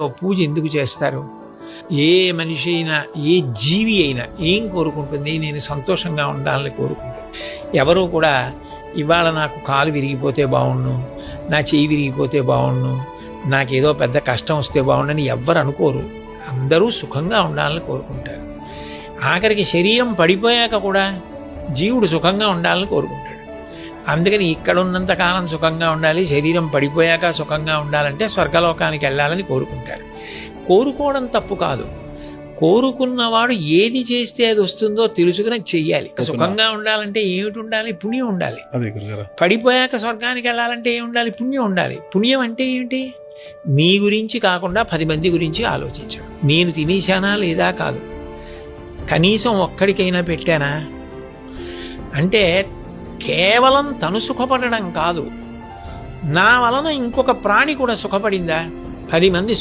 పూజ ఎందుకు చేస్తారు? ఏ మనిషి అయినా, ఏ జీవి అయినా ఏం కోరుకుంటుంది? నేను సంతోషంగా ఉండాలని కోరుకుంటుంది. ఎవరూ కూడా ఇవాళ నాకు కాలు విరిగిపోతే బాగుండు, నా చెయ్యి విరిగిపోతే బాగుండు, నాకేదో పెద్ద కష్టం వస్తే బాగుండని ఎవ్వరు అనుకోరు. అందరూ సుఖంగా ఉండాలని కోరుకుంటారు. ఆఖరికి శరీరం పడిపోయాక కూడా జీవుడు సుఖంగా ఉండాలని కోరుకుంటాడు. అందుకని ఇక్కడ ఉన్నంత కాలం సుఖంగా ఉండాలి, శరీరం పడిపోయాక సుఖంగా ఉండాలంటే స్వర్గలోకానికి వెళ్ళాలని కోరుకుంటారు. కోరుకోవడం తప్పు కాదు. కోరుకున్నవాడు ఏది చేస్తే అది వస్తుందో తెలుసుకుని చెయ్యాలి. సుఖంగా ఉండాలంటే ఏమిటి ఉండాలి? పుణ్యం ఉండాలి. పడిపోయాక స్వర్గానికి వెళ్ళాలంటే ఏమి ఉండాలి? పుణ్యం ఉండాలి. పుణ్యం అంటే ఏమిటి? నీ గురించి కాకుండా 10 మంది గురించి ఆలోచించడం. నేను తినేశానా లేదా కాదు, కనీసం ఒక్కడికైనా పెట్టానా అంటే కేవలం తను సుఖపడడం కాదు, నా వలన ఇంకొక ప్రాణి కూడా సుఖపడిందా, 10 మంది